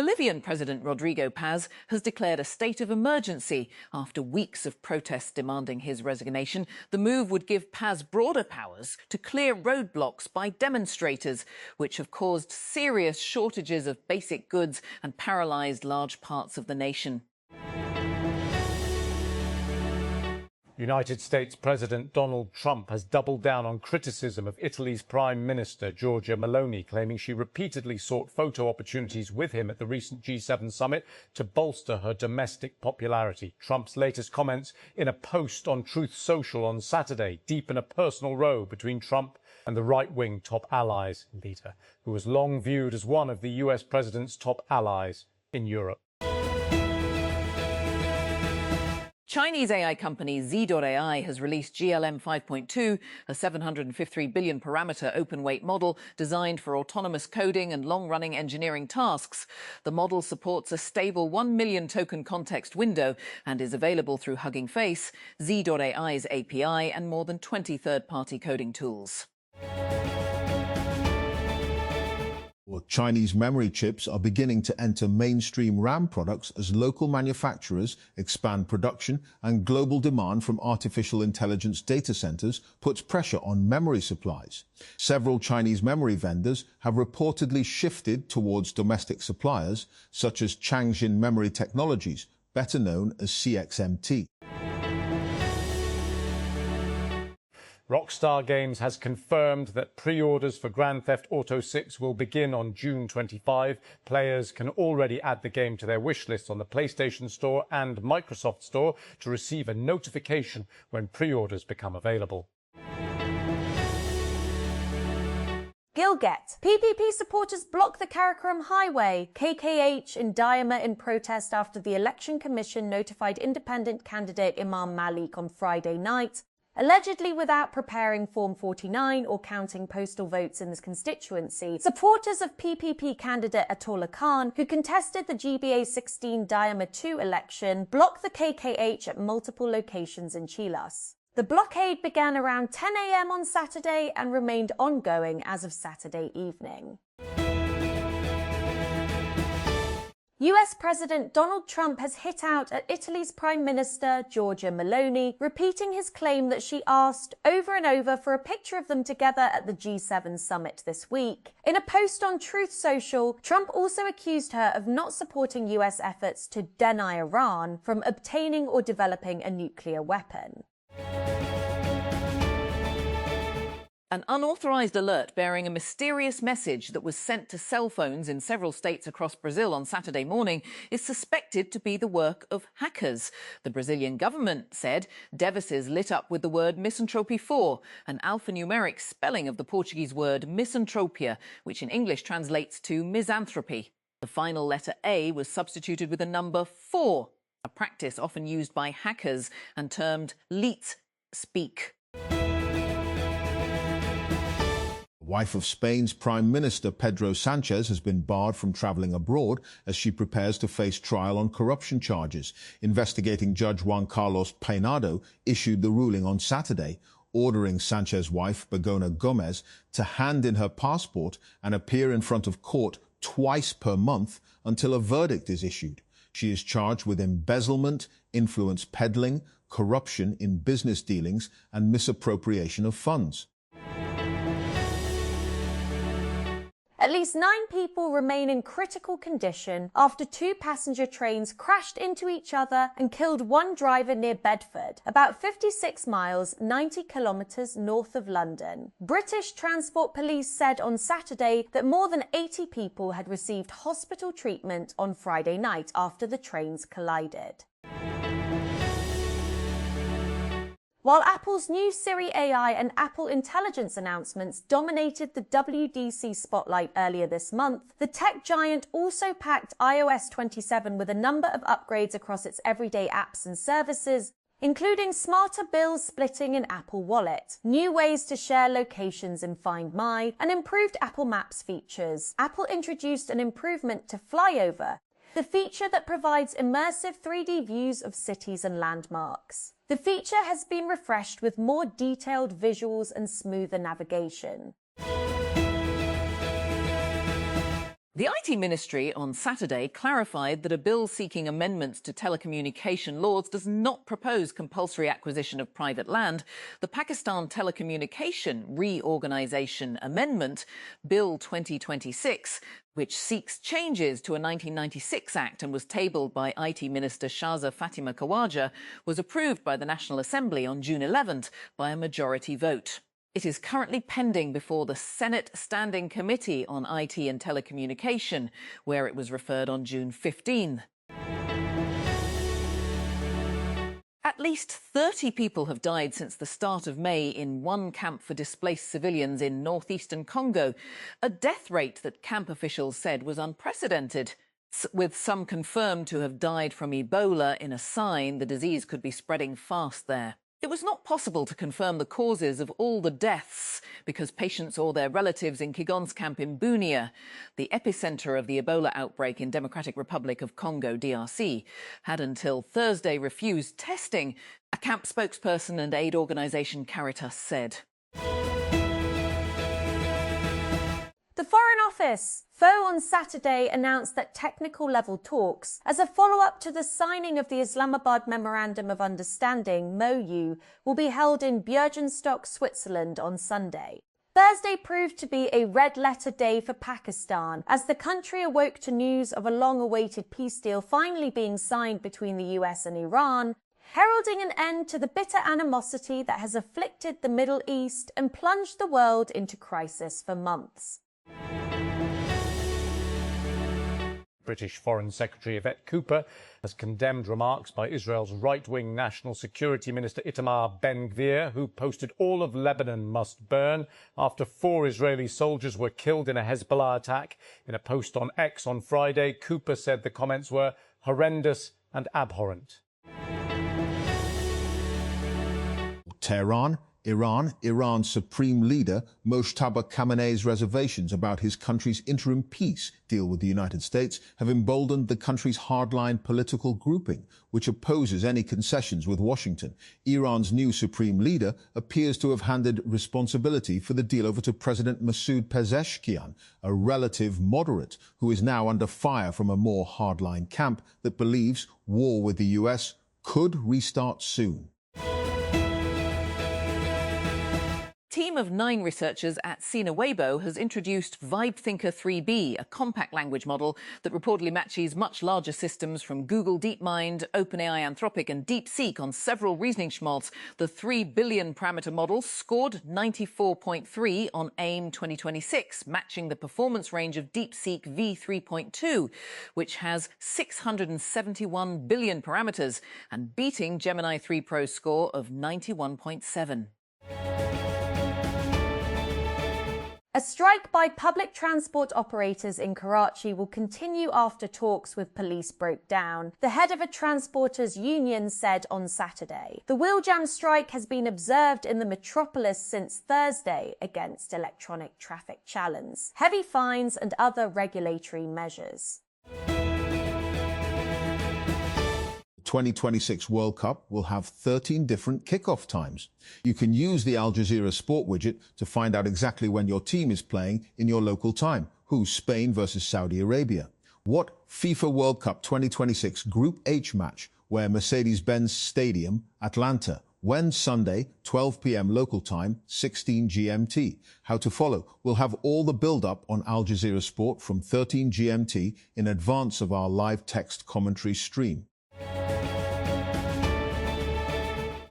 Bolivian President Rodrigo Paz has declared a state of emergency after weeks of protests demanding his resignation. The move would give Paz broader powers to clear roadblocks by demonstrators, which have caused serious shortages of basic goods and paralysed large parts of the nation. United States President Donald Trump has doubled down on criticism of Italy's Prime Minister Giorgia Meloni, claiming she repeatedly sought photo opportunities with him at the recent G7 summit to bolster her domestic popularity. Trump's latest comments in a post on Truth Social on Saturday deepen a personal row between Trump and the right-wing top allies leader, who was long viewed as one of the US president's top allies in Europe. Chinese AI company Z.AI has released GLM 5.2, a 753 billion parameter open-weight model designed for autonomous coding and long-running engineering tasks. The model supports a stable 1 million token context window and is available through Hugging Face, Z.AI's API, and more than 20 third-party coding tools. Chinese memory chips are beginning to enter mainstream RAM products as local manufacturers expand production and global demand from artificial intelligence data centers puts pressure on memory supplies. Several Chinese memory vendors have reportedly shifted towards domestic suppliers, such as Changxin Memory Technologies, better known as CXMT. Rockstar Games has confirmed that pre-orders for Grand Theft Auto 6 will begin on June 25. Players can already add the game to their wish list on the PlayStation Store and Microsoft Store to receive a notification when pre-orders become available. Gilgit. PPP supporters block the Karakoram Highway. KKH in Diama in protest after the Election Commission notified independent candidate Imam Malik on Friday night, allegedly without preparing Form 49 or counting postal votes in his constituency. Supporters of PPP candidate Atollah Khan, who contested the GBA 16 Diama 2 election, blocked the KKH at multiple locations in Chilas. The blockade began around 10 a.m. on Saturday and remained ongoing as of Saturday evening. US President Donald Trump has hit out at Italy's Prime Minister Giorgia Meloni, repeating his claim that she asked over and over for a picture of them together at the G7 summit this week. In a post on Truth Social, Trump also accused her of not supporting US efforts to deny Iran from obtaining or developing a nuclear weapon. An unauthorised alert bearing a mysterious message that was sent to cell phones in several states across Brazil on Saturday morning is suspected to be the work of hackers. The Brazilian government said devices lit up with the word misanthropy 4, an alphanumeric spelling of the Portuguese word misantropia, which in English translates to misanthropy. The final letter A was substituted with a number 4, a practice often used by hackers and termed leet speak. Wife of Spain's Prime Minister Pedro Sanchez has been barred from travelling abroad as she prepares to face trial on corruption charges. Investigating Judge Juan Carlos Peinado issued the ruling on Saturday, ordering Sanchez's wife, Begona Gomez, to hand in her passport and appear in front of court twice per month until a verdict is issued. She is charged with embezzlement, influence peddling, corruption in business dealings, and misappropriation of funds. At least 9 people remain in critical condition after 2 passenger trains crashed into each other and killed 1 driver near Bedford, about 56 miles, 90 kilometres north of London. British Transport Police said on Saturday that more than 80 people had received hospital treatment on Friday night after the trains collided. While Apple's new Siri AI and Apple Intelligence announcements dominated the WWDC spotlight earlier this month, the tech giant also packed iOS 27 with a number of upgrades across its everyday apps and services, including smarter bill splitting in Apple Wallet, new ways to share locations in Find My, and improved Apple Maps features. Apple introduced an improvement to Flyover, the feature that provides immersive 3D views of cities and landmarks. The feature has been refreshed with more detailed visuals and smoother navigation. The IT Ministry on Saturday clarified that a bill seeking amendments to telecommunication laws does not propose compulsory acquisition of private land. The Pakistan Telecommunication Reorganisation Amendment, Bill 2026, which seeks changes to a 1996 Act and was tabled by IT Minister Shahza Fatima Khawaja, was approved by the National Assembly on June 11th by a majority vote. It is currently pending before the Senate Standing Committee on IT and Telecommunication, where it was referred on June 15. At least 30 people have died since the start of May in one camp for displaced civilians in northeastern Congo, a death rate that camp officials said was unprecedented. With some confirmed to have died from Ebola, in a sign the disease could be spreading fast there. It was not possible to confirm the causes of all the deaths because patients or their relatives in Kigon's camp in Bunia, the epicentre of the Ebola outbreak in Democratic Republic of Congo, DRC, had until Thursday refused testing, a camp spokesperson and aid organisation Caritas said. The Foreign Office, on Saturday, announced that technical-level talks, as a follow-up to the signing of the Islamabad Memorandum of Understanding, MOU, will be held in Bürgenstock, Switzerland on Sunday. Thursday proved to be a red-letter day for Pakistan, as the country awoke to news of a long-awaited peace deal finally being signed between the US and Iran, heralding an end to the bitter animosity that has afflicted the Middle East and plunged the world into crisis for months. British Foreign Secretary Yvette Cooper has condemned remarks by Israel's right-wing National Security Minister Itamar Ben-Gvir, who posted all of Lebanon must burn after 4 Israeli soldiers were killed in a Hezbollah attack. In a post on X on Friday, Cooper said the comments were horrendous and abhorrent. Tehran, Iran, Iran's supreme leader Mojtaba Khamenei's reservations about his country's interim peace deal with the United States have emboldened the country's hardline political grouping, which opposes any concessions with Washington. Iran's new supreme leader appears to have handed responsibility for the deal over to President Masoud Pezeshkian, a relative moderate who is now under fire from a more hardline camp that believes war with the US could restart soon. A team of 9 researchers at Sina Weibo has introduced VibeThinker 3B, a compact language model that reportedly matches much larger systems from Google DeepMind, OpenAI Anthropic and DeepSeek on several reasoning schmaltz. The 3 billion parameter model scored 94.3 on AIM 2026, matching the performance range of DeepSeek v3.2, which has 671 billion parameters, and beating Gemini 3 Pro's score of 91.7. A strike by public transport operators in Karachi will continue after talks with police broke down, the head of a transporters union said on Saturday. The wheeljam strike has been observed in the metropolis since Thursday against electronic traffic challenges, heavy fines and other regulatory measures. 2026 World Cup will have 13 different kickoff times. You can use the Al Jazeera Sport widget to find out exactly when your team is playing in your local time. Who's Spain versus Saudi Arabia? What FIFA World Cup 2026 Group H match where Mercedes-Benz Stadium, Atlanta? When? Sunday, 12 p.m. local time, 16 GMT. How to follow? We'll have all the build-up on Al Jazeera Sport from 13 GMT in advance of our live text commentary stream.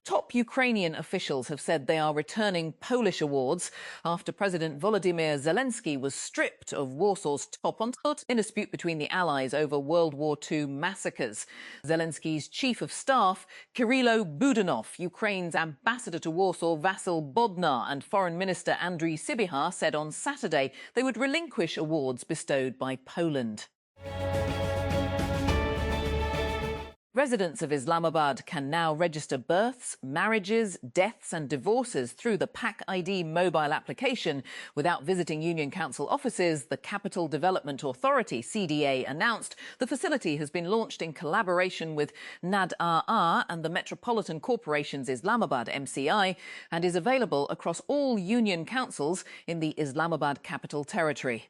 Top Ukrainian officials have said they are returning Polish awards after President Volodymyr Zelensky was stripped of Warsaw's top honor in a dispute between the Allies over World War II massacres. Zelensky's chief of staff, Kyrylo Budanov, Ukraine's ambassador to Warsaw, Vasyl Bodnar, and Foreign Minister Andriy Sybiha said on Saturday they would relinquish awards bestowed by Poland. Residents of Islamabad can now register births, marriages, deaths and divorces through the Pak ID mobile application without visiting Union Council offices, the Capital Development Authority, CDA, announced. The facility has been launched in collaboration with NAD-RR and the Metropolitan Corporation's Islamabad MCI and is available across all Union Councils in the Islamabad Capital Territory.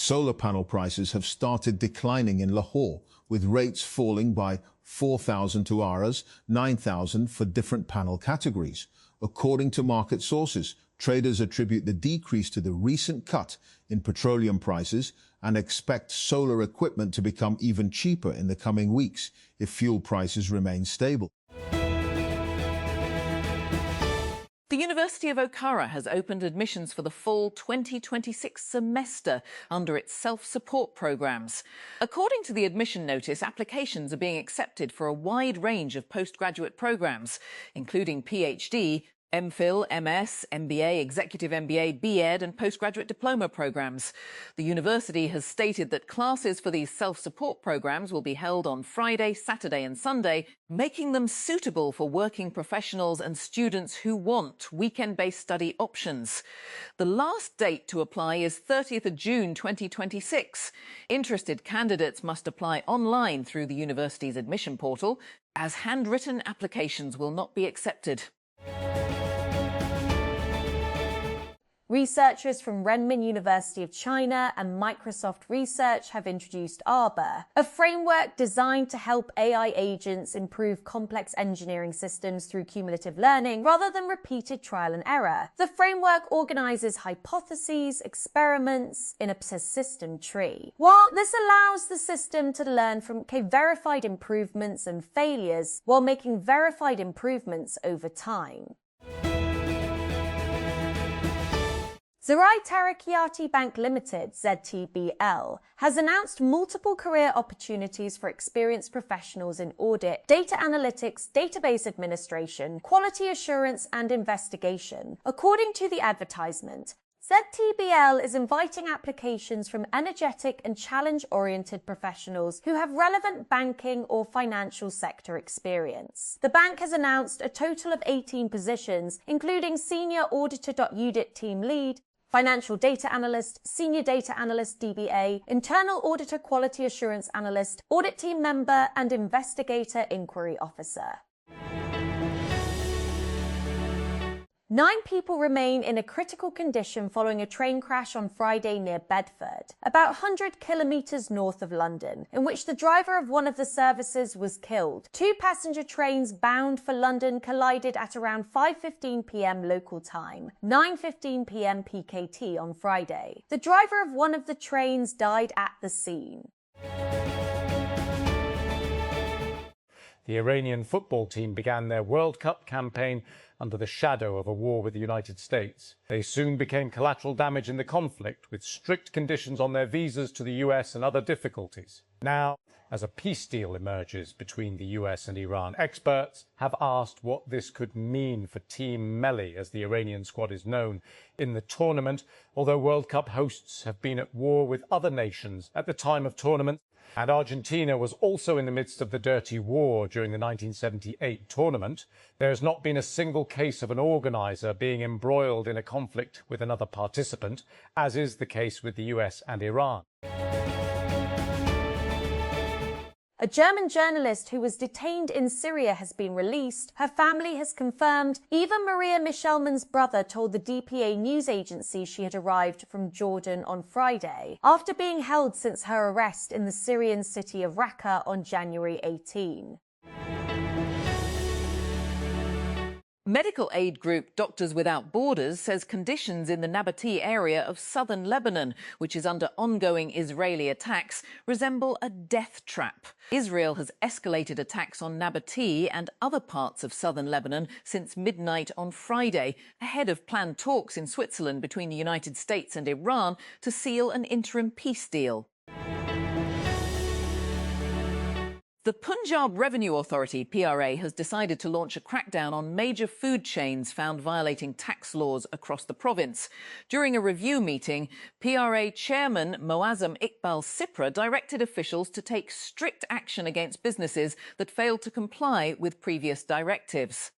Solar panel prices have started declining in Lahore, with rates falling by 4,000 to Rs, 9,000 for different panel categories. According to market sources, traders attribute the decrease to the recent cut in petroleum prices and expect solar equipment to become even cheaper in the coming weeks if fuel prices remain stable. The University of Okara has opened admissions for the fall 2026 semester under its self-support programmes. According to the admission notice, applications are being accepted for a wide range of postgraduate programmes, including PhD, MPhil, MS, MBA, Executive MBA, B.Ed and postgraduate diploma programmes. The university has stated that classes for these self-support programmes will be held on Friday, Saturday and Sunday, making them suitable for working professionals and students who want weekend-based study options. The last date to apply is 30th of June 2026. Interested candidates must apply online through the university's admission portal, as handwritten applications will not be accepted. Researchers from Renmin University of China and Microsoft Research have introduced Arbor, a framework designed to help AI agents improve complex engineering systems through cumulative learning rather than repeated trial and error. The framework organizes hypotheses, experiments in a persistent tree. While this allows the system to learn from verified improvements and failures while making verified improvements over time. Zerai Tarakiati Bank Limited, ZTBL, has announced multiple career opportunities for experienced professionals in audit, data analytics, database administration, quality assurance and investigation. According to the advertisement, ZTBL is inviting applications from energetic and challenge-oriented professionals who have relevant banking or financial sector experience. The bank has announced a total of 18 positions, including Senior Auditor.UDIT Team Lead, Financial Data Analyst, Senior Data Analyst DBA, Internal Auditor Quality Assurance Analyst, Audit Team Member and Investigator Inquiry Officer. 9 people remain in a critical condition following a train crash on Friday near Bedford, about 100 kilometres north of London, in which the driver of one of the services was killed. 2 passenger trains bound for London collided at around 5:15 p.m. local time, 9:15 p.m. PKT on Friday. The driver of one of the trains died at the scene. The Iranian football team began their World Cup campaign under the shadow of a war with the United States. They soon became collateral damage in the conflict, with strict conditions on their visas to the US and other difficulties. Now, as a peace deal emerges between the US and Iran, experts have asked what this could mean for Team Melli, as the Iranian squad is known, in the tournament, although World Cup hosts have been at war with other nations at the time of tournament. And Argentina was also in the midst of the dirty war during the 1978 tournament. There has not been a single case of an organiser being embroiled in a conflict with another participant, as is the case with the US and Iran. A German journalist who was detained in Syria has been released. Her family has confirmed. Eva Maria Michelman's brother told the DPA news agency she had arrived from Jordan on Friday, after being held since her arrest in the Syrian city of Raqqa on January 18. Medical aid group Doctors Without Borders says conditions in the Nabatea area of southern Lebanon, which is under ongoing Israeli attacks, resemble a death trap. Israel has escalated attacks on Nabatea and other parts of southern Lebanon since midnight on Friday, ahead of planned talks in Switzerland between the United States and Iran to seal an interim peace deal. The Punjab Revenue Authority, PRA, has decided to launch a crackdown on major food chains found violating tax laws across the province. During a review meeting, PRA Chairman Moazzam Iqbal Sipra directed officials to take strict action against businesses that failed to comply with previous directives.